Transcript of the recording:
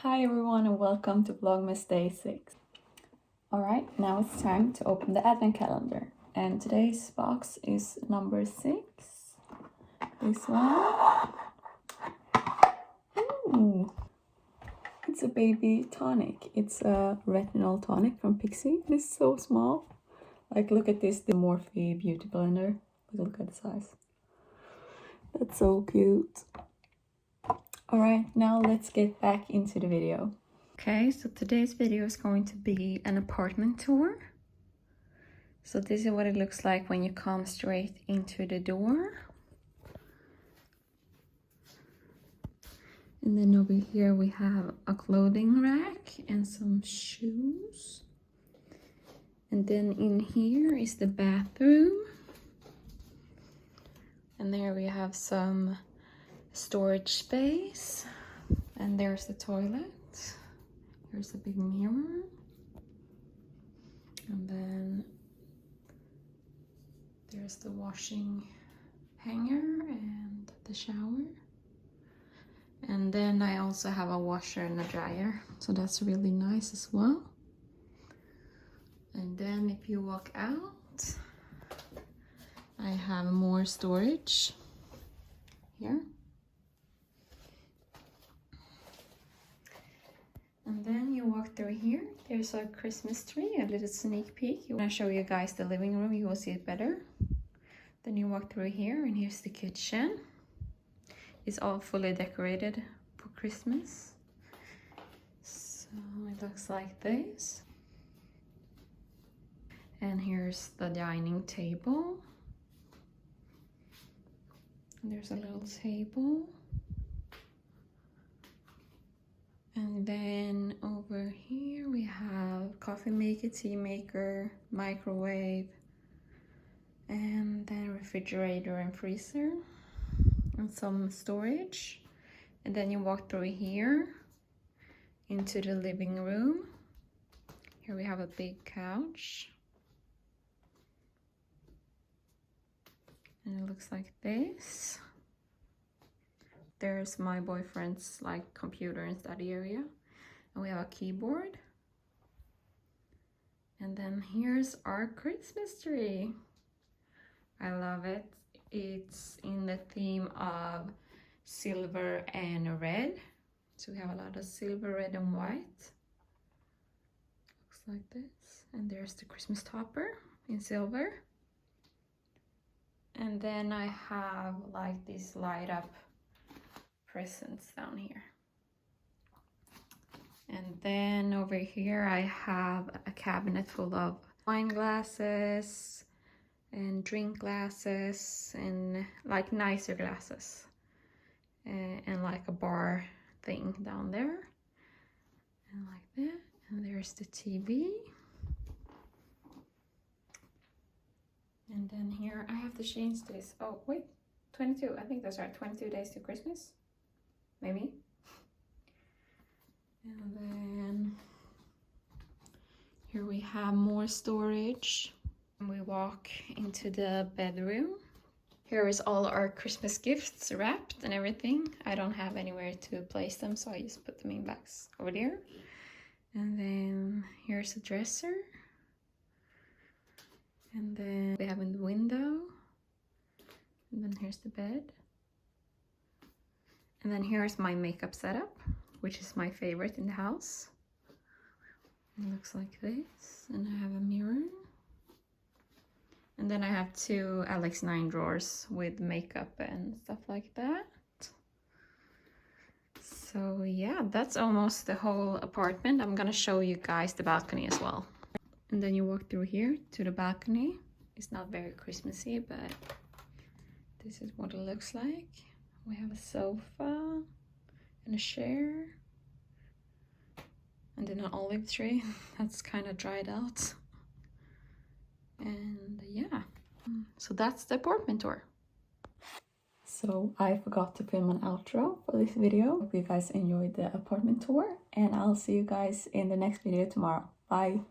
Hi everyone and welcome to Vlogmas Day 6. Alright, now it's time to open the advent calendar. And today's box is number 6. This one. Ooh. It's a baby tonic. It's a retinol tonic from Pixie. It's so small. Like, look at this, the Morphe Beauty Blender. Look at the size. That's so cute. Alright, now let's get back into the video. Okay, so today's video is going to be an apartment tour. So this is what it looks like when you come straight into the door. And then over here we have a clothing rack and some shoes. And then in here is the bathroom. And there we have some storage space. And there's the toilet. There's a big mirror. And then there's the washing hanger and the shower. And then I also have a washer and a dryer. So that's really nice as well. And then if you walk out, I have more storage here. And then you walk through here, there's a Christmas tree, a little sneak peek. When I show you guys the living room, you will see it better. Then you walk through here, and here's the kitchen. It's all fully decorated for Christmas. So it looks like this. And here's the dining table. And there's a little table. And then over here we have coffee maker, tea maker, microwave, and then refrigerator and freezer, and some storage. And then you walk through here into the living room. Here we have a big couch. And it looks like this. There's my boyfriend's like computer and study area. And we have a keyboard. And then here's our Christmas tree. I love it. It's in the theme of silver and red. So we have a lot of silver, red and white. Looks like this. And there's the Christmas topper in silver. And then I have like these light up presents down here. And then over here I have a cabinet full of wine glasses and drink glasses and like nicer glasses, and like a bar thing down there, and like that. And there's the TV. And then here I have to change this. Oh wait, 22, I think that's right, 22 days to Christmas, maybe. And then here we have more storage. And we walk into the bedroom. Here is all our Christmas gifts wrapped and everything. I don't have anywhere to place them, so I just put them in bags over there. And then here's a dresser. And then we have in the window. And then here's the bed. And then here's my makeup setup, which is my favorite in the house. It looks like this. And I have a mirror. And then I have 2 Alex 9 drawers with makeup and stuff like that. So yeah, that's almost the whole apartment. I'm gonna show you guys the balcony as well. And then you walk through here to the balcony. It's not very Christmassy, but this is what it looks like. We have a sofa and a chair. And then an olive tree that's kind of dried out. And yeah, so that's the apartment tour. So I forgot to film an outro for this video. Hope you guys enjoyed the apartment tour, and I'll see you guys in the next video tomorrow. Bye.